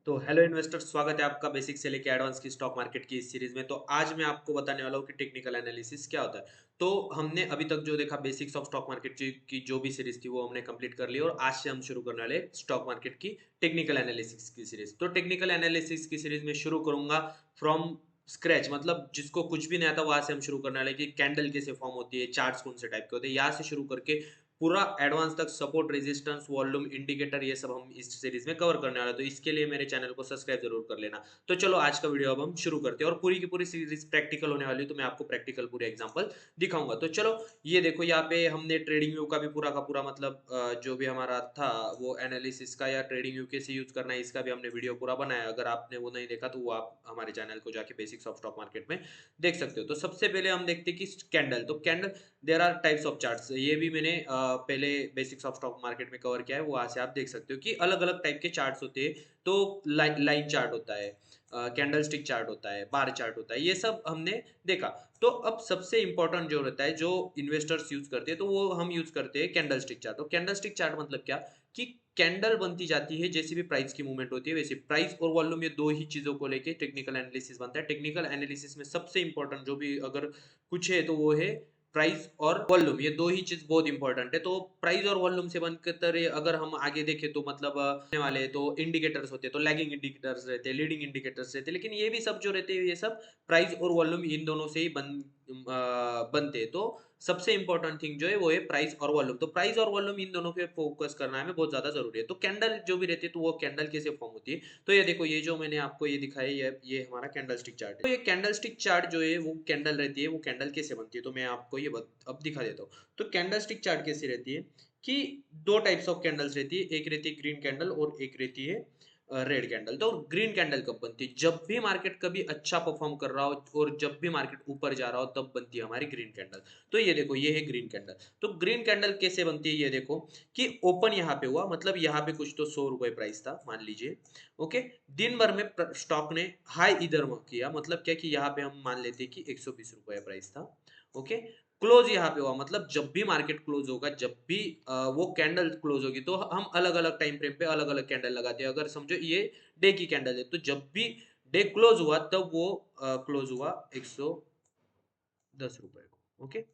तो hello investors, स्वागत है आपका बेसिक से लेके एडवांस की स्टॉक मार्केट की इस सीरीज में। तो आज मैं आपको बताने वाला हूँ कि टेक्निकल एनालिसिस क्या होता है। तो हमने अभी तक जो देखा बेसिक्स ऑफ स्टॉक मार्केट की जो भी सीरीज थी वो हमने कंप्लीट कर ली और आज से हम शुरू करने वाले स्टॉक मार्केट की टेक्निकल एनालिसिस की सीरीज। तो टेक्निकल एनालिसिस की सीरीज में शुरू करूंगा फ्रॉम स्क्रैच, मतलब जिसको कुछ भी नहीं आता वहां से हम शुरू करने वाले कि कैंडल कैसे फॉर्म होती है, चार्ट्स कौन से टाइप के होते हैं, यहाँ से शुरू करके पूरा एडवांस तक सपोर्ट, रेजिस्टेंस, वॉल्यूम, इंडिकेटर, ये सब हम इस सीरीज में कवर करने वाले हैं। तो इसके लिए मेरे चैनल को सब्सक्राइब जरूर कर लेना। तो चलो आज का वीडियो अब हम शुरू करते हैं और पूरी की पूरी सीरीज प्रैक्टिकल होने वाली है, तो मैं आपको प्रैक्टिकल पूरे एग्जांपल दिखाऊंगा। तो चलो ये देखो, यहाँ पे हमने ट्रेडिंग व्यू का पूरा मतलब जो भी हमारा था वो एनालिसिस का या ट्रेडिंग व्यू कैसे यूज करना है इसका भी हमने वीडियो पूरा बनाया। अगर आपने वो नहीं देखा तो वो आप हमारे चैनल को जाके बेसिक्स ऑफ स्टॉक मार्केट में देख सकते हो। तो सबसे पहले हम देखते हैं कि कैंडल, तो candle there are types of charts, ये भी मैंने पहले बेसिक्स ऑफ स्टॉक मार्केट में कवर किया है, वो वहां से आप देख सकते हो कि अलग अलग टाइप के चार्ट्स होते हैं। तो लाइन चार्ट होता है, कैंडल स्टिक चार्ट होता है, बार चार्ट होता है, ये सब हमने देखा। तो अब सबसे इंपॉर्टेंट जो रहता है, जो इन्वेस्टर्स यूज करते हैं, तो वो हम यूज करते हैं कैंडल स्टिक चार्ट। तो कैंडल स्टिक चार्ट मतलब क्या कि कैंडल बनती जाती है, जैसी भी प्राइस की मूवमेंट होती है वैसे प्राइस और वॉल्यूम, ये दो ही चीजों को लेके टेक्निकल एनालिसिस बनता है। टेक्निकल एनालिसिस में सबसे इंपॉर्टेंट जो भी अगर कुछ है तो वो है प्राइस और वॉल्यूम, ये दो ही चीज बहुत इंपॉर्टेंट है। तो प्राइस और वॉल्यूम से बनकर अगर हम आगे देखें तो मतलब वाले तो इंडिकेटर्स होते हैं, तो लैगिंग इंडिकेटर्स रहते हैं, लीडिंग इंडिकेटर्स रहते हैं, लेकिन ये भी सब जो रहते हैं ये सब प्राइस और वॉल्यूम इन दोनों से ही बनते हैं। तो सबसे इंपॉर्टेंट थिंग जो है वो है प्राइस और वॉल्यूम। तो प्राइस और वॉल्यूम इन दोनों पे फोकस करना हमें बहुत ज्यादा जरूरी है। तो कैंडल जो भी रहती है तो वो कैंडल कैसे फॉर्म होती है, तो ये देखो, ये जो मैंने आपको ये दिखाया ये हमारा कैंडल स्टिक चार्ट है। तो ये कैंडल स्टिक चार्ट जो है वो कैंडल रहती है, वो कैंडल कैसे बनती है तो मैं आपको ये अब दिखा देता हूँ। तो कैंडल स्टिक चार्ट कैसी रहती है कि दो टाइप्स ऑफ कैंडल्स रहती है, एक रहती है ग्रीन कैंडल और एक रहती है रेड कैंडल। तो ग्रीन कैंडल कब बनती है, जब भी मार्केट कभी अच्छा परफॉर्म कर रहा हो और जब भी मार्केट ऊपर जा रहा हो तब बनती है हमारी ग्रीन कैंडल। तो ये देखो, ये है ग्रीन कैंडल। तो ग्रीन कैंडल कैसे बनती है ये देखो कि ओपन यहाँ पे हुआ, मतलब यहाँ पे कुछ तो 100 रुपए प्राइस था मान लीजिए। ओके, दिन भर में स्टॉक ने हाई इधर किया, मतलब क्या कि यहाँ पे हम मान लेते हैं कि 120 रुपए प्राइस था। ओके, क्लोज यहाँ पे हुआ, मतलब जब भी मार्केट क्लोज होगा, जब भी वो कैंडल क्लोज होगी, तो हम अलग अलग टाइम फ्रेम पे अलग अलग कैंडल लगाते हैं। अगर समझो ये डे की कैंडल है, तो जब भी डे क्लोज हुआ तब वो क्लोज हुआ 110 रुपए को। ओके,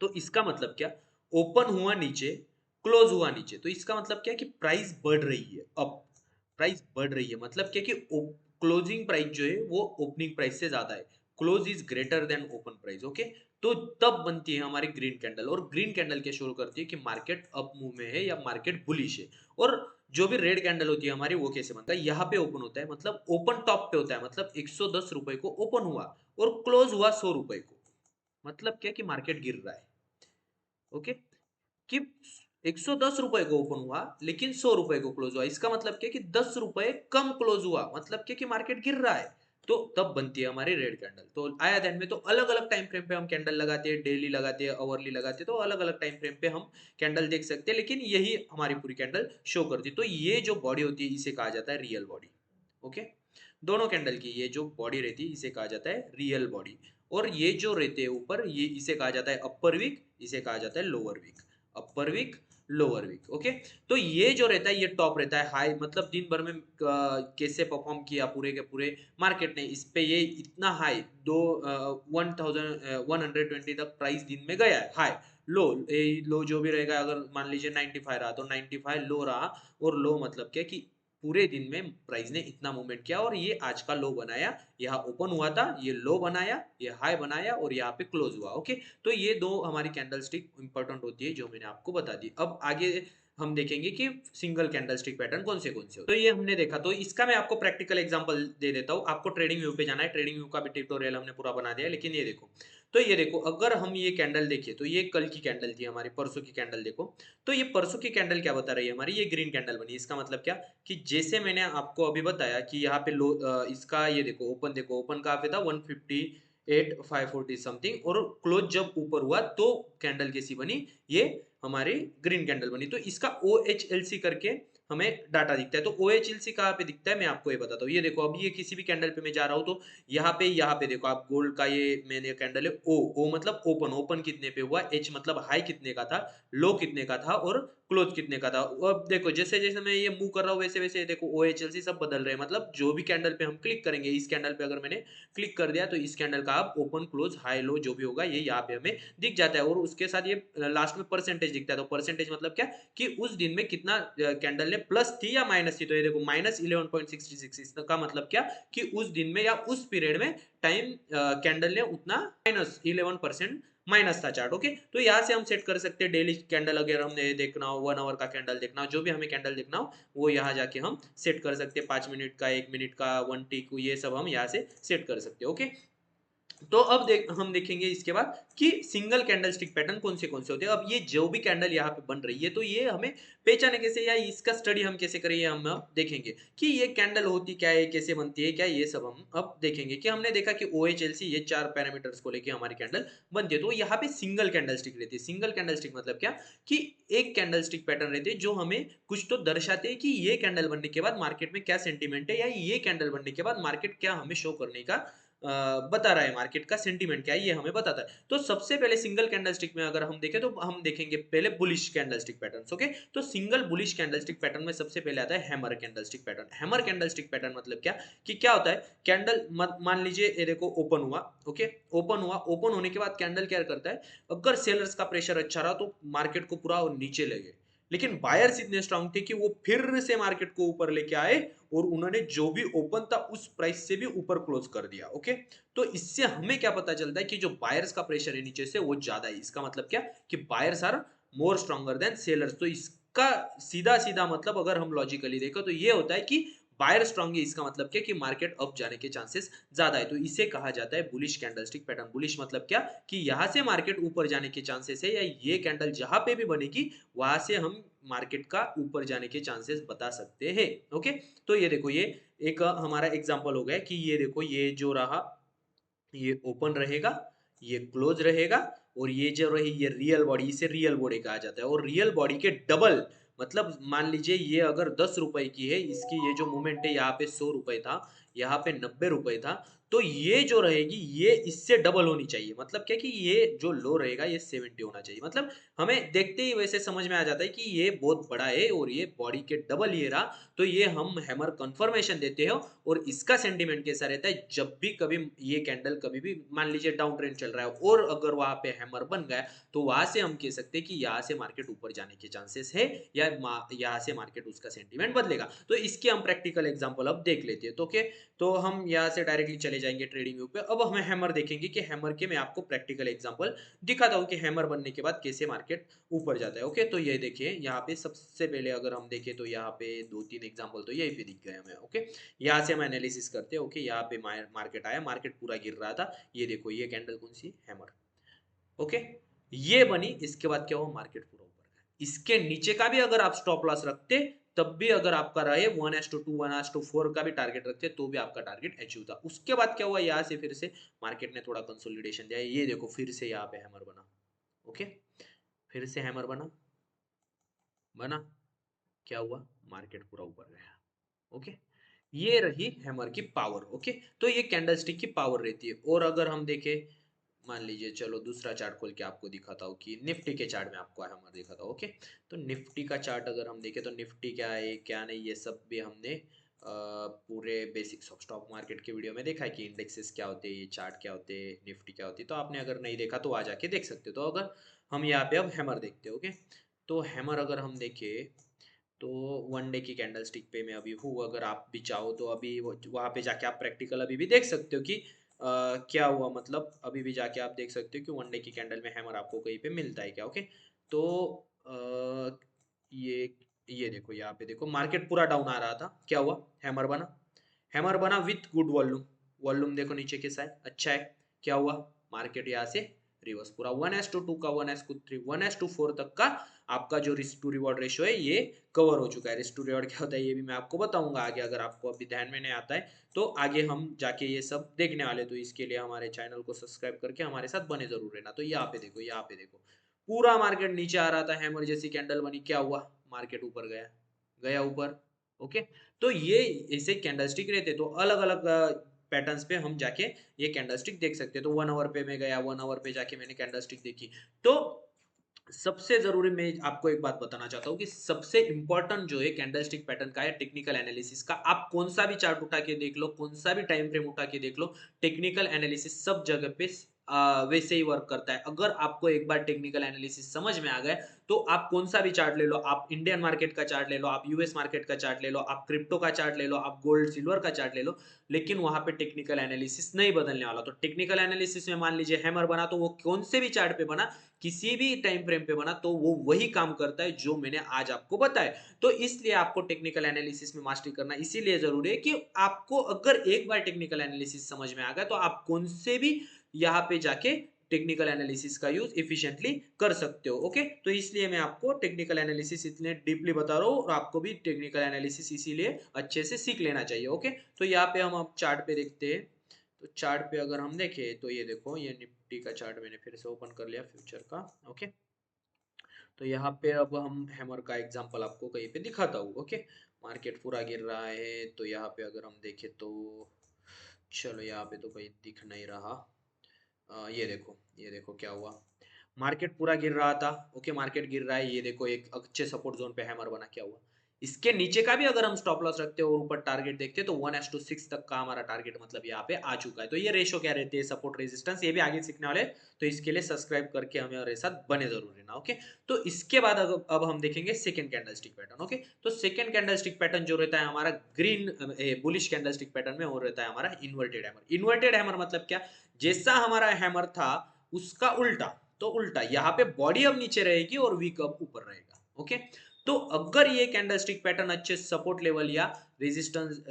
तो इसका मतलब क्या, ओपन हुआ नीचे, क्लोज हुआ नीचे, तो इसका मतलब क्या कि प्राइस बढ़ रही है, अप प्राइस बढ़ रही है। मतलब क्या कि क्लोजिंग प्राइस जो है वो ओपनिंग प्राइस से ज्यादा है, close is greater than open price. Okay, तो तब बनती है हमारी ग्रीन कैंडल, और ग्रीन कैंडल क्या शो करती है कि मार्केट अप मूव में है या मार्केट बुलिश है। और जो भी रेड कैंडल होती है हमारी, वो कैसे बनता है, यहाँ पे ओपन होता है, मतलब ओपन टॉप पे होता है, मतलब 110 रुपए को ओपन हुआ और क्लोज हुआ 100 रुपए को। मतलब क्या कि मार्केट गिर रहा है। ओके, कि 110 रुपए को ओपन हुआ लेकिन 100 रुपए को क्लोज हुआ, इसका मतलब क्या कि 10 रुपए कम क्लोज हुआ, मतलब क्या कि मार्केट गिर रहा है। तो तब बनती है हमारी रेड कैंडल। तो आया ध्यान में। तो अलग अलग टाइम फ्रेम पे हम कैंडल लगाते हैं, डेली लगाते हैं, आवरली लगाते हैं, तो अलग अलग टाइम फ्रेम पे हम कैंडल देख सकते हैं, लेकिन यही हमारी पूरी कैंडल शो करती है। तो ये जो बॉडी होती है इसे कहा जाता है रियल बॉडी। ओके, दोनों कैंडल की ये जो बॉडी रहती है इसे कहा जाता है रियल बॉडी। और ये जो रहते हैं ऊपर, ये इसे कहा जाता है अपर वीक, इसे कहा जाता है लोअर वीक। अपर वीक, लोअर वीक। ओके, तो ये जो रहता है ये टॉप रहता है, हाई, मतलब दिन भर में कैसे परफॉर्म किया पूरे के पूरे मार्केट ने, इस पे ये इतना हाई, दो 1120 तक प्राइस दिन में गया है हाई। लो, लो जो भी रहेगा, अगर मान लीजिए 95 रहा तो 95 लो रहा। और लो मतलब क्या कि पूरे दिन में प्राइस ने इतना मूवमेंट किया और ये आज का लो बनाया, यहाँ ओपन हुआ था, ये लो बनाया, ये हाई बनाया और यहाँ पे क्लोज हुआ। ओके, तो ये दो हमारी कैंडल स्टिक इंपॉर्टेंट होती है जो मैंने आपको बता दी। अब आगे हम देखेंगे कि सिंगल कैंडल स्टिक पैटर्न कौन से होते हैं। तो ये हमने देखा, तो इसका मैं आपको प्रैक्टिकल एग्जांपल दे देता हूँ। आपको ट्रेडिंग व्यू पे जाना है, ट्रेडिंग व्यू का भी ट्यूटोरियल हमने पूरा बना दिया है, लेकिन ये देखो, तो ये देखो, अगर हम ये कैंडल देखिए तो ये कल की कैंडल थी हमारी, परसों की कैंडल देखो। तो ये परसों की कैंडल क्या बता रही है हमारी, ये ग्रीन कैंडल बनी। इसका मतलब क्या कि जैसे मैंने आपको अभी बताया कि यहाँ पे लो, इसका ये देखो ओपन, देखो ओपन कहाँ पे था, 158,540 समथिंग, और क्लोज जब ऊपर हुआ तो कैंडल कैसी बनी, ये हमारी ग्रीन कैंडल बनी। तो इसका ओ एच एल सी करके हमें डाटा दिखता है। तो OHLC कहाँ पे दिखता है मैं आपको ये बताता हूँ। ये देखो अभी ये किसी भी कैंडल पे मैं जा रहा हूँ तो यहाँ पे देखो आप गोल्ड का ये मैंने कैंडल है ओ मतलब ओपन कितने पे हुआ, एच मतलब हाई कितने का था, लो कितने का था और क्लोज कितने का था। अब देखो जैसे जैसे मैं ये मूव कर रहा हूँ वैसे वैसे देखो OHLC सब बदल रहे हैं। मतलब जो भी कैंडल पे हम क्लिक करेंगे, इस कैंडल पे अगर मैंने क्लिक कर दिया तो इस कैंडल का आप ओपन क्लोज हाई लो जो भी होगा ये यहाँ पे हमें दिख जाता है। और उसके साथ ये लास्ट में परसेंटेज दिखता है। तो परसेंटेज मतलब क्या कि उस दिन में कितना कैंडल ने प्लस थी या माइनस थी। तो ये देखो -11.66, इसका मतलब क्या कि उस दिन में या उस पीरियड में टाइम कैंडल ने उतना -11% माइनस था चार्ट। ओके, तो यहाँ से हम सेट कर सकते हैं डेली कैंडल। अगर हमने देखना हो 1 आवर का कैंडल देखना हो, जो भी हमें कैंडल देखना हो वो यहाँ जाके हम सेट कर सकते हैं। 5 मिनट का, 1 मिनट का, 1 टिक, ये सब हम यहाँ से सेट कर सकते हैं। ओके, तो अब हम देखेंगे इसके बाद कि सिंगल कैंडल स्टिक पैटर्न कौन से होते हैं। अब ये जो भी कैंडल यहाँ पे बन रही है तो ये हमें पहचाने कैसे या इसका स्टडी हम कैसे करें, ये हम अब देखेंगे कि ये कैंडल होती क्या है, कैसे बनती है, क्या ये सब हम अब देखेंगे। कि हमने देखा कि OHLC ये 4 पैरामीटर्स को लेके हमारी कैंडल बनती है। तो यहाँ पे सिंगल कैंडल स्टिक रहती है। सिंगल कैंडल स्टिक मतलब क्या कि एक कैंडल स्टिक पैटर्न रहती है जो हमें कुछ तो दर्शाते हैं कि ये कैंडल बनने के बाद मार्केट में क्या सेंटीमेंट है, या ये कैंडल बनने के बाद मार्केट क्या हमें शो करने का बता रहा है, मार्केट का सेंटीमेंट क्या है ये हमें बताता है। तो सबसे पहले सिंगल कैंडलस्टिक में अगर हम देखें तो हम देखेंगे पहले बुलिश कैंडलस्टिक पैटर्न्स। ओके, तो सिंगल बुलिश कैंडलस्टिक पैटर्न में सबसे पहले आता है hammer candlestick pattern. Hammer candlestick pattern मतलब क्या कि क्या होता है, कैंडल मान लीजिए ये देखो ओपन हुआ। ओके, ओपन होने के बाद कैंडल क्या करता है, अगर सेलर्स का प्रेशर अच्छा रहा तो मार्केट को पूरा नीचे ले गए, लेकिन बायर्स इतने स्ट्रांग थे कि वो फिर से मार्केट को ऊपर लेके आए और उन्होंने जो भी ओपन था उस प्राइस से भी ऊपर क्लोज कर दिया। ओके, तो इससे हमें क्या पता चलता है कि जो बायर्स का प्रेशर है नीचे से वो ज्यादा है। इसका मतलब क्या कि buyers are more stronger than sellers. तो इसका सीधा सीधा मतलब अगर हम लॉजिकली देखें तो ये होता है कि बायर स्ट्रांग है। इसका मतलब क्या कि मार्केट अप जाने के चांसेस ज्यादा है। तो इसे कहा जाता है बुलिश कैंडलस्टिक पैटर्न। बुलिश मतलब क्या कि यहाँ से मार्केट ऊपर जाने के चांसेस है, या ये कैंडल जहां पे भी बनेगी वहां से हम मार्केट का ऊपर जाने के चांसेस बता सकते हैं। ओके, तो ये देखो ये एक हमारा एग्जांपल हो गया कि ये देखो ये जो रहा ये ओपन रहेगा, ये क्लोज रहेगा, और ये जो रही ये रियल बॉडी, इसे रियल बॉडी कहा जाता है। और रियल बॉडी के डबल मतलब मान लीजिए ये अगर 10 रुपए की है, इसकी ये जो मूवमेंट है यहाँ पे 100 रुपए था, यहाँ पे 90 रुपए था, तो ये जो रहेगी ये इससे डबल होनी चाहिए। मतलब क्या कि ये जो लो रहेगा ये 70 होना चाहिए। मतलब हमें देखते ही वैसे समझ में आ जाता है कि ये बहुत बड़ा है और ये बॉडी के डबल ये रहा, तो ये हम हैमर कंफर्मेशन देते हैं। और इसका सेंटीमेंट कैसा रहता है, जब भी कभी ये कैंडल कभी भी मान लीजिए डाउन ट्रेंड चल रहा है और अगर वहां पे हैमर बन गया तो वहां से हम कह सकते हैं कि यहाँ से मार्केट ऊपर जाने के चांसेस है, या यहाँ से मार्केट उसका सेंटीमेंट बदलेगा। तो इसके हम प्रैक्टिकल एग्जांपल अब देख लेते हैं। तो ओके, तो हम यहाँ से डायरेक्टली चले जाएंगे ट्रेडिंग व्यू पे। अब हमें हैमर देखेंगे कि हैमर के मैं आपको प्रैक्टिकल एग्जांपल दिखाता हूँ कि हैमर बनने के बाद कैसे मार्केट ऊपर जाता है। ओके, तो ये देखिए यहाँ पे सबसे पहले अगर हम देखें तो यहाँ पे 2-3 एग्जांपल तो यही पे दिख गए हमें। ओके, यहाँ से हम एनालिसिस करते हैं। ओके, यहाँ पे मार्केट आया, मार्केट पूरा गिर रहा था, ये देखो ये कैंडल कौन सी, हैमर। ओके, ये बनी, इसके बाद क्या हुआ, मार्केट पूरा ऊपर गया। इसके नीचे का भी अगर आप स्टॉप लॉस रखते तब भी अगर आपका रहे 1:2 1:4 का भी टारगेट रखते तो भी आपका टारगेट अचीव था। उसके बाद क्या हुआ, यहाँ से फिर से मार्केट ने थोड़ा कंसोलिडेशन दिया, ये देखो फिर से यहाँ पे हैमर बना। ओके, फिर से हैमर बना, बना, क्या हुआ, मार्केट पूरा ऊपर गया। ओके, ये रही हैमर की पावर। ओके, तो ये कैंडलस्टिक की पावर रहती है। और अगर हम देखें, मान लीजिए चलो दूसरा चार्ट खोल के आपको दिखाता हूँ कि निफ्टी के चार्ट में आपको हैमर दिखाता हूँ। ओके, तो निफ्टी का चार्ट अगर हम देखें तो निफ्टी क्या है क्या नहीं ये सब भी हमने पूरे बेसिक्स ऑफ स्टॉक मार्केट के वीडियो में देखा है कि इंडेक्सेस क्या होते हैं, ये चार्ट क्या होते हैं, निफ्टी क्या होती है। तो आपने अगर नहीं देखा तो आ जाके देख सकते हो। तो अगर हम यहाँ पे अब हैमर देखते हैं। ओके, तो हैमर अगर हम देखें तो 1 डे की कैंडल स्टिक पे मैं अभी हूँ। अगर आप भी चाहो तो अभी वहाँ पे जाके आप प्रैक्टिकल अभी भी देख सकते हो कि क्या हुआ। मतलब अभी भी जाके आप देख सकते हो कि 1 डे की कैंडल में हैमर आपको कहीं पे मिलता है क्या। ओके, तो ये ये देखो यहाँ पे देखो मार्केट पूरा डाउन आ रहा था, क्या हुआ, हैमर बना, हैमर बना विथ गुड वॉल्यूम। वॉल्यूम देखो नीचे कैसा है, अच्छा है, क्या हुआ, मार्केट यहाँ से रिवर्स पूरा 1:2 का 1:3 1:4 तक का आपका जो रिस्क टू रिवॉर्ड रेशियो है ये कवर हो चुका है। रिस्क टू रिवॉर्ड क्या होता है ये भी मैं आपको बताऊंगा आगे, अगर आपको अभी ध्यान में नहीं आता है तो आगे हम जाके ये सब देखने वाले। तो इसके लिए हमारे चैनल को सब्सक्राइब करके हमारे साथ बने जरूर रहना। तो यहाँ पे देखो, यहाँ पे देखो पूरा मार्केट नीचे आ रहा था, हैमर जैसी कैंडल बनी, क्या हुआ, मार्केट ऊपर गया। गया ऊपर। ओके, तो ये ऐसे कैंडलस्टिक रहते, तो अलग अलग पैटर्न्स पे हम जाके ये कैंडलस्टिक देख सकते हैं। तो 1 आवर पे मैं गया, 1 आवर पे जाके मैंने कैंडलस्टिक देखी। तो सबसे जरूरी मैं आपको एक बात बताना चाहता हूँ कि सबसे इंपॉर्टेंट जो है कैंडलस्टिक पैटर्न का है टेक्निकल एनालिसिस का। आप कौन सा भी चार्ट उठा के देख लो, कौन सा भी टाइम फ्रेम उठा के देख लो, टेक्निकल एनालिसिस सब जगह पे वैसे ही वर्क करता है। अगर आपको एक बार टेक्निकल एनालिसिस समझ में आ गया, तो आप कौन सा भी चार्ट ले लो, आप इंडियन मार्केट का चार्ट ले लो, आप यूएस मार्केट का चार्ट ले लो, आप क्रिप्टो का चार्ट ले लो, आप गोल्ड सिल्वर का चार्ट ले लो, लेकिन वहां पे टेक्निकल एनालिसिस नहीं बदलने वाला। तो टेक्निकल एनालिसिस में मान लीजिए हैमर बना, तो वो कौन से भी चार्ट पे बना, किसी भी टाइम फ्रेम पे बना, तो वो वही काम करता है जो मैंने आज आपको बताया। तो इसलिए आपको टेक्निकल एनालिसिस में मास्टरी करना इसीलिए जरूरी है कि आपको अगर एक बार टेक्निकल एनालिसिस समझ में आ गया, तो आप कौन से भी यहाँ पे जाके टेक्निकल एनालिसिस का यूज इफिशिएंटली कर सकते हो। ओके, तो इसलिए मैं आपको टेक्निकल एनालिसिस इतने डीपली बता रहा हूँ, और आपको भी टेक्निकल एनालिसिस इसीलिए अच्छे से सीख लेना चाहिए। ओके, तो यहाँ पे हम अब चार्ट पे देखते हैं। तो चार्ट पे अगर हम देखें, तो ये देखो, ये निफ्टी का चार्ट मैंने फिर से ओपन कर लिया फ्यूचर का। ओके, तो यहाँ पे अब हम हैमर का एग्जांपल आपको कहीं पे दिखाता हूँ। ओके, मार्केट पूरा गिर रहा है, तो यहाँ पे अगर हम देखें तो चलो, यहाँ पे तो कहीं दिख नहीं रहा। ये देखो, ये देखो क्या हुआ, मार्केट पूरा गिर रहा था। ओके, मार्केट गिर रहा है, ये देखो एक अच्छे सपोर्ट जोन पे हैमर बना, क्या हुआ, इसके नीचे का भी अगर हम स्टॉप लॉस रखते हैं और ऊपर टारगेट देखते हैं, तो 1:6 तक का हमारा टारगेट मतलब यहाँ पे आ चुका है। तो ये रेशो क्या रहती है, सपोर्ट रेजिस्टेंस, ये भी आगे सीखने वाले, तो इसके लिए सब्सक्राइब करके हमारे साथ बने जरूर रहना। ओके, तो इसके बाद अब हम देखेंगे सेकंड कैंडलस्टिक पैटर्न। ओके, तो सेकंड कैंडलस्टिक पैटर्न जो रहता है हमारा ग्रीन बुलिश कैंडलस्टिक पैटर्न में, वो रहता है हमारा इन्वर्टेड हैमर। इन्वर्टेड हैमर मतलब क्या, जैसा हमारा हैमर था उसका उल्टा। तो उल्टा यहाँ पे बॉडी अब नीचे रहेगी और वीक अब ऊपर रहेगा। ओके, तो अगर ये कैंडलस्टिक पैटर्न अच्छे सपोर्ट लेवल या रेजिस्टेंस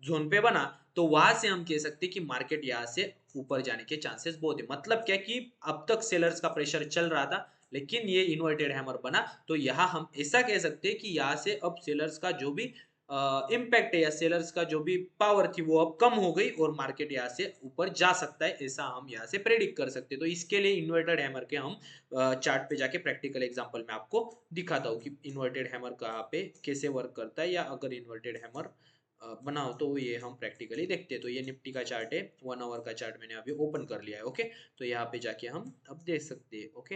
जोन पे बना, तो वहां से हम कह सकते हैं कि मार्केट यहाँ से ऊपर जाने के चांसेस बहुत है। मतलब क्या कि अब तक सेलर्स का प्रेशर चल रहा था, लेकिन ये इन्वर्टेड हैमर बना, तो यहाँ हम ऐसा कह सकते हैं कि यहाँ से अब सेलर्स का जो भी इम्पैक्ट है या सेलर्स का जो भी पावर थी वो अब कम हो गई, और मार्केट यहाँ से ऊपर जा सकता है, ऐसा हम यहाँ से प्रेडिक्ट कर सकते हैं। तो इसके लिए इन्वर्टेड हैमर के हम चार्ट पे जाके प्रैक्टिकल एग्जांपल में आपको दिखाता हूँ कि इन्वर्टेड हैमर कहाँ पे कैसे वर्क करता है, या अगर इन्वर्टेड हैमर बनाओ तो ये हम प्रैक्टिकली देखते हैं। तो ये निफ्टी का चार्ट है, 1 आवर का चार्ट मैंने अभी ओपन कर लिया है। ओके, तो यहाँ पे जाके हम अब देख सकते हैं। ओके,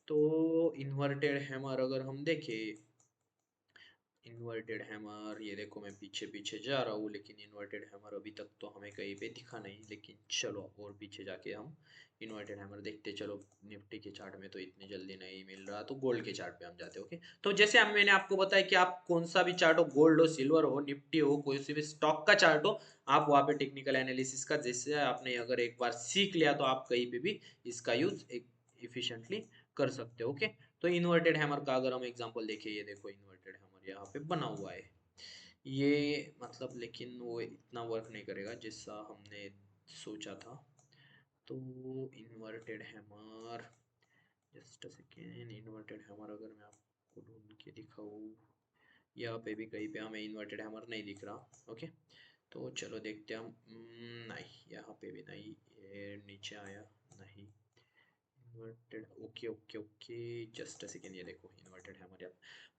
तो इन्वर्टेड हैमर अगर हम देखें, इन्वर्टेड हैमर, ये देखो मैं पीछे पीछे जा रहा हूँ, लेकिन इन्वर्टेड हैमर अभी तक तो हमें कहीं पे दिखा नहीं। लेकिन चलो और पीछे जाके हम इन्वर्टेड हैमर देखते चलो। निफ्टी के चार्ट में तो इतनी जल्दी नहीं मिल रहा, तो गोल्ड के चार्ट पे हम जाते हैं। ओके, तो जैसे हम मैंने आपको बताया कि आप कौन सा भी चार्ट हो, गोल्ड हो, सिल्वर हो, निफ्टी हो, कोई सी भी स्टॉक का चार्ट हो, आप वहाँ पे टेक्निकल एनालिसिस का जैसे आपने अगर एक बार सीख लिया, तो आप कहीं पे भी इसका यूज इफिशिएंटली कर सकते हो। ओके, तो इन्वर्टेड हैमर का अगर हम एग्जांपल देखें, ये देखो इन्वर्टेड हैमर यहाँ पे बना हुआ है, ये मतलब, लेकिन वो इतना वर्क नहीं करेगा जैसा हमने सोचा था। तो inverted hammer, just a second, inverted hammer अगर मैं आपको ढूंढ के दिखाऊँ, यहाँ पे भी कहीं पे हमें इन्वर्टेड हैमर नहीं दिख रहा। ओके, तो चलो देखते हैं हम। नहीं, यहाँ पे भी नहीं, ये नीचे आया नहीं, inverted, okay okay okay, just a second, ये देखो इन्वर्टेड हैमर, यार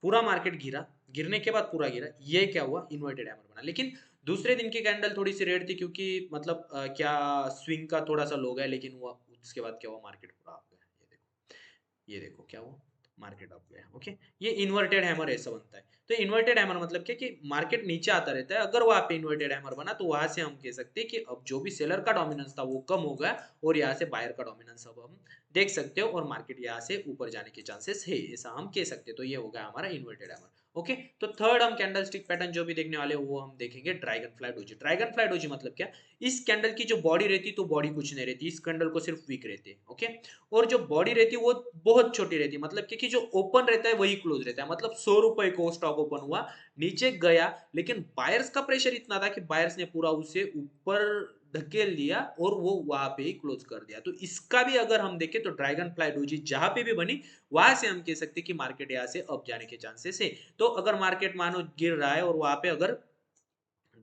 पूरा मार्केट गिरा, गिरने के बाद पूरा गिरा, ये क्या हुआ, इन्वर्टेड हैमर बना। लेकिन दूसरे दिन की कैंडल थोड़ी सी रेड थी, क्योंकि मतलब क्या स्विंग का थोड़ा सा लो गया, लेकिन हुआ उसके बाद क्या हुआ, मार्केट पूरा आ गया। ये देखो, ये देखो क्या हुआ, मार्केट अप गया। ओके, ये इन्वर्टेड हैमर ऐसा बनता है। तो इन्वर्टेड हैमर मतलब क्या कि मार्केट नीचे आता रहता है, अगर वहां पे इन्वर्टेड हैमर बना, तो वहां से हम कह सकते हैं कि अब जो भी सेलर का डोमिनेंस था वो कम हो गया, और यहाँ से बायर का डोमिनेंस अब हम देख सकते हो, और मार्केट यहाँ से ऊपर जाने के चांसेस है, ऐसा हम कह सकते हैं। तो ये हो गया हमारा इन्वर्टेड हैमर। ओके, तो थर्ड हम कैंडलस्टिक पैटर्न जो भी देखने वाले हैं, वो हम देखेंगे dragon fly doji. Dragon fly doji मतलब क्या, इस कैंडल की जो बॉडी रहती है, तो बॉडी कुछ नहीं रहती, इस कैंडल को सिर्फ वीक रहती है। ओके, और जो बॉडी रहती है वो बहुत छोटी रहती है, मतलब कि जो ओपन रहता है वही क्लोज रहता है। मतलब 100 रुपए को स्टॉक ओपन हुआ, नीचे गया, लेकिन बायर्स का प्रेशर इतना था कि बायर्स ने पूरा उसे ऊपर धकेल दिया, और वो वहां पे ही क्लोज कर दिया। तो इसका भी अगर हम देखें, तो ड्रैगन फ्लाई डोजी जहां पे भी बनी, वहां से हम कह सकते हैं कि मार्केट यहाँ से अप जाने के चांसेस है। तो अगर मार्केट मानो गिर रहा है और वहां पे अगर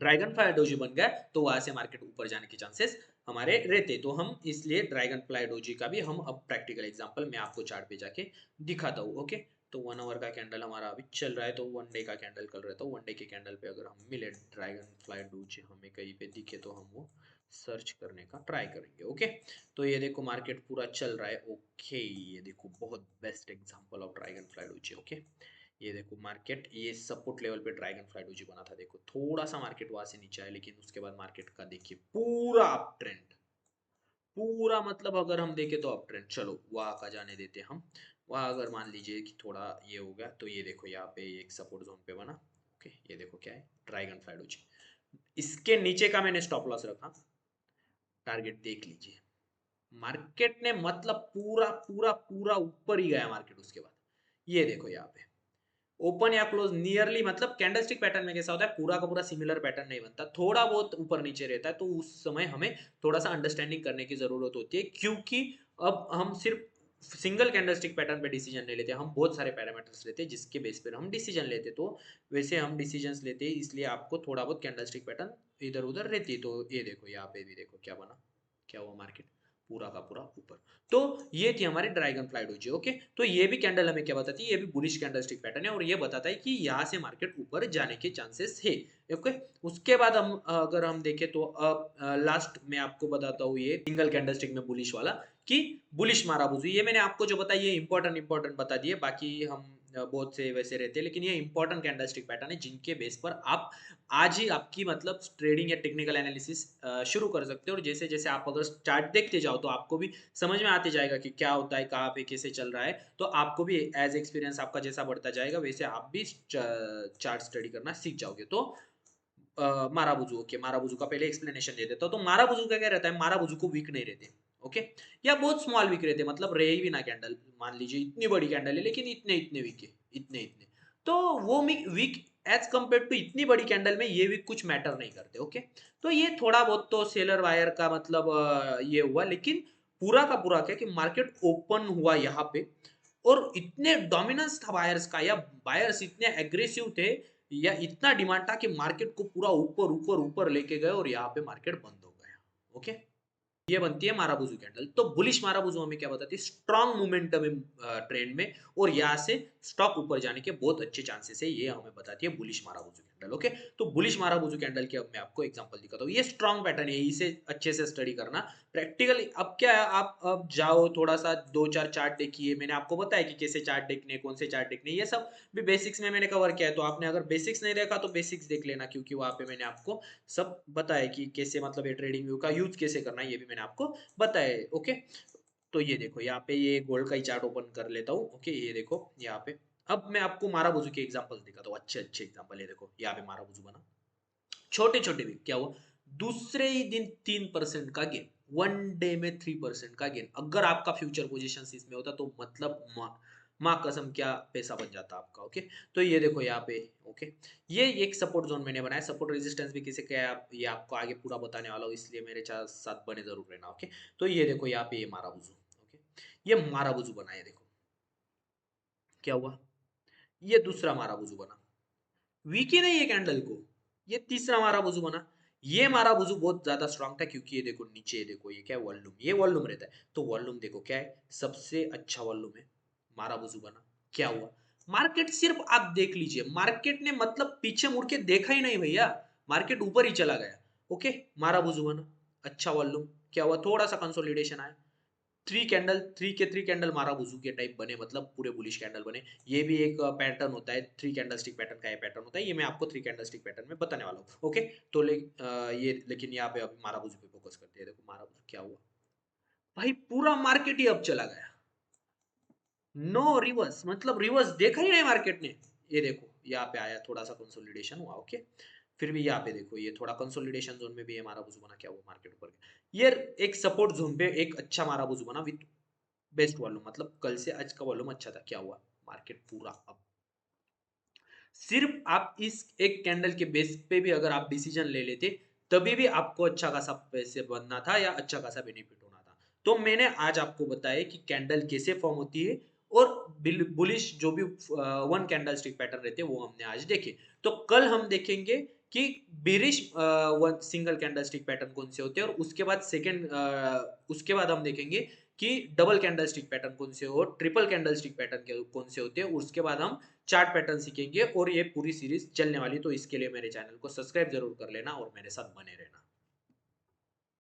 ड्रैगन फ्लाई डोजी बन गया, तो वहां से मार्केट ऊपर जाने के चांसेस हमारे रहते। तो हम इसलिए ड्रैगन फ्लाई डोजी का भी हम अब प्रैक्टिकल एग्जांपल मैं आपको चार्ट पे जाके दिखाता हूँ। ओके, तो 1 आवर का कैंडल हमारा अभी चल रहा है, तो 1 डे का कैंडल कर रहे हैं, तो 1 डे के कैंडल पे अगर हम मिले ड्रैगन फ्लाई डोजी हमें कहीं पे दिखे तो हम वो सर्च करने का ट्राई करेंगे। ओके, तो ये देखो मार्केट पूरा चल रहा है। ओके, ये देखो बहुत best example of dragon fly doji. Okay, ये देखो मार्केट ये सपोर्ट लेवल पे ड्रैगन फ्लाई डोजी बना था। देखो थोड़ा सा मार्केट वहां से नीचे आया, लेकिन उसके बाद मार्केट का देखिए पूरा अप ट्रेंड, पूरा मतलब अगर हम देखें तो अप ट्रेंड। चलो वहां का जाने देते हम। वहां अगर मान लीजिए कि थोड़ा ये हो गया, तो ये देखो यहाँ पे एक सपोर्ट जोन पे बना। ओके, ये देखो क्या है, ड्रैगन फ्लाई डोजी। इसके नीचे का मैंने स्टॉप लॉस रखा, टारगेट देख लीजिए। मार्केट ने मतलब पूरा पूरा पूरा ऊपर ही गया मार्केट। उसके बाद ये देखो यहाँ पे ओपन या क्लोज नियरली, मतलब कैंडलस्टिक पैटर्न में कैसा होता है, पूरा का पूरा सिमिलर पैटर्न नहीं बनता, थोड़ा बहुत ऊपर नीचे रहता है। तो उस समय हमें थोड़ा सा अंडरस्टैंडिंग करने की जरूरत होती है, क्योंकि अब हम सिर्फ सिंगल कैंडलस्टिक पैटर्न पे डिसीजन नहीं लेते, हम बहुत सारे पैरामीटर्स लेते हैं जिसके बेस पर हम डिसीजन लेते। तो वैसे हम डिसीजंस लेते हैं, इसलिए आपको थोड़ा बहुत कैंडलस्टिक पैटर्न इधर उधर रहती है। तो ये देखो यहाँ पे भी देखो क्या बना, क्या हुआ, मार्केट पूरा का पूरा ऊपर। तो ये थी हमारी ड्रैगन फ्लाई डोजी। ओके, तो ये भी कैंडल हमें क्या बताती है, ये भी बुलिश कैंडलस्टिक पैटर्न है, और ये बताता है कि यहाँ से मार्केट ऊपर जाने के चांसेस है। ओके, उसके बाद हम अगर हम देखें तो अब लास्ट में आपको बताता हूँ ये सिंगल कैंडलस्टिक में बुलिश वाला, कि बुलिश मारा बुझू। ये मैंने आपको जो बताया ये इंपॉर्टेंट बता दिए, बाकी हम बहुत से वैसे रहते हैं, लेकिन ये इंपॉर्टेंट कैंडलस्टिक पैटर्न है जिनके बेस पर आप आज ही आपकी मतलब ट्रेडिंग या टेक्निकल एनालिसिस शुरू कर सकते हो। और जैसे जैसे आप अगर चार्ट देखते जाओ तो आपको भी समझ में आते जाएगा कि क्या होता है, कहाँ पे कैसे चल रहा है। तो आपको भी एज एक्सपीरियंस आपका जैसा बढ़ता जाएगा वैसे आप भी चार्ट स्टडी करना सीख जाओगे। तो माराबुजू, ओके, माराबुजू का पहले एक्सप्लेनेशन दे देता हूँ। तो माराबुजू का क्या रहता है, माराबुजू को वीक नहीं रहते। ओके, या बहुत स्मॉल वीक रहते, मतलब रहे ही भी ना कैंडल, मान लीजिए इतनी बड़ी कैंडल है लेकिन इतने इतने वीक है, इतने इतने। तो वो वीक एज कंपेयर टू इतनी बड़ी कैंडल में ये वीक कुछ मैटर नहीं करते। ओके, तो ये थोड़ा बहुत तो सेलर वायर का मतलब ये हुआ, लेकिन पूरा का पूरा क्या कि मार्केट ओपन हुआ यहाँ पे, और इतने डोमिनेंस था बायर्स का, या बायर्स इतने एग्रेसिव थे, या इतना डिमांड था कि मार्केट को पूरा ऊपर ऊपर ऊपर लेके गए, और यहाँ पे मार्केट बंद हो गया। ओके, ये बनती है माराबुजू कैंडल। तो बुलिश माराबुजू हमें क्या बताती है, स्ट्रॉन्ग मोमेंटम ट्रेंड में, और यहाँ से स्टॉक ऊपर जाने के बहुत अच्छे चांसेस है, ये हमें बताती है बुलिश माराबुजू कैंडल। ओके, तो बुलिश माराबुजू कैंडल के अब मैं आपको एग्जांपल दिखाता हूँ। ये स्ट्रॉन्ग पैटर्न है, इसे अच्छे से स्टडी करना प्रैक्टिकली। अब क्या है, आप अब जाओ थोड़ा सा दो चार चार्ट देखिए, मैंने आपको बताया कि कैसे चार्ट देखने, कौन से चार्ट देखने, ये सब भी बेसिक्स में मैंने कवर किया है। तो आपने अगर बेसिक्स नहीं देखा तो बेसिक्स देख लेना, क्योंकि वहां पे मैंने आपको सब बताया कि कैसे मतलब ये ट्रेडिंग व्यू का यूज कैसे करना है, ये भी मैंने आपको बताया। ओके, तो ये देखो यहाँ पे ये गोल्ड का ही चार्ट ओपन कर लेता हूँ। ओके, ये देखो यहाँ पे अब मैं आपको मारा बुजू के एग्जांपल दिखाता हूँ, अच्छे अच्छे एग्जांपल। ये देखो यहाँ पे मारा बुजू बना, छोटे छोटे भी क्या हुआ, दूसरे ही दिन 3% का गेन, 1 डे में 3% का गेन। अगर आपका फ्यूचर पोजीशन इसमें होता तो मतलब माँ कसम क्या पैसा बन जाता आपका। ओके, तो ये देखो यहाँ पे। ओके, ये एक सपोर्ट जोन मैंने बनाया, सपोर्ट रेजिस्टेंस भी किसे क्या है ये आपको आगे पूरा बताने वाला हूँ, इसलिए मेरे साथ बने जरूर रहना। ओके, तो ये देखो यहाँ पे ये मारा बुजू। ओके, ये मारा बुजू बना, ये देखो क्या हुआ, ये दूसरा मारा बुजू बना, वीक ही नहीं है कैंडल को, ये तीसरा मारा बुजू बना। ये मारा बुजू बहुत ज्यादा स्ट्रांग था, क्योंकि ये देखो नीचे, ये देखो ये क्या है, वॉल्यूम, ये वॉल्यूम रहता है। तो वॉल्यूम देखो क्या है, सबसे अच्छा वॉल्यूम है, मारा बुजू बना। क्या हुआ, मार्केट सिर्फ आप देख लीजिए, मार्केट ने मतलब पीछे मुड़ के देखा ही नहीं भैया, मार्केट ऊपर ही चला गया। ओके, मारा बुजू बना, अच्छा वॉल्यूम। क्या हुआ, थोड़ा सा कंसोलिडेशन आया, थ्री कैंडल मारा बुजू के टाइप बने, मतलब पूरे बुलिश कैंडल बने। ये भी एक पैटर्न होता है, थ्री कैंडल स्टिक पैटर्न का ये पैटर्न होता है, ये मैं आपको थ्री कैंडल स्टिक पैटर्न में बताने वाला हूँ। ओके, तो ये लेकिन यहाँ पे अभी मारा बुजू पे फोकस करते हैं। देखो मारा बुजू क्या हुआ भाई, पूरा मार्केट ही अब चला गया, नो रिवर्स, मतलब रिवर्स देखा ही नहीं मार्केट ने। ये देखो यहाँ पे आया, थोड़ा सा कंसोलिडेशन हुआ। ओके, फिर भी यहाँ पे देखो ये थोड़ा कंसोलिडेशन जोन में भी हमारा बुजू बना, क्या हुआ, मार्केट ऊपर गया। ये एक सपोर्ट जोन पे एक अच्छा मारा बुजू बना विथ बेस्ट वॉल्यूम, मतलब कल से आज का वॉल्यूम अच्छा था। क्या हुआ, मार्केट पूरा अप। सिर्फ आप इस एक कैंडल के बेस पे भी अगर आप डिसीजन ले लेते, तभी भी आपको अच्छा खासा पैसे बनना था, या अच्छा खासा बेनिफिट होना था। तो मैंने आज आपको बताया कि कैंडल कैसे फॉर्म होती है, और बुलिश जो भी वन कैंडल स्टिक पैटर्न रहते हैं वो हमने आज देखे। तो कल हम देखेंगे कि bearish one single candle stick pattern कौन से होते हैं, और उसके बाद सेकेंड उसके बाद हम देखेंगे कि डबल कैंडलस्टिक पैटर्न कौन से हो, ट्रिपल कैंडलस्टिक पैटर्न कौन से होते हैं। उसके बाद हम चार्ट पैटर्न सीखेंगे और ये पूरी सीरीज चलने वाली, तो इसके लिए मेरे चैनल को सब्सक्राइब जरूर कर लेना और मेरे साथ बने रहना।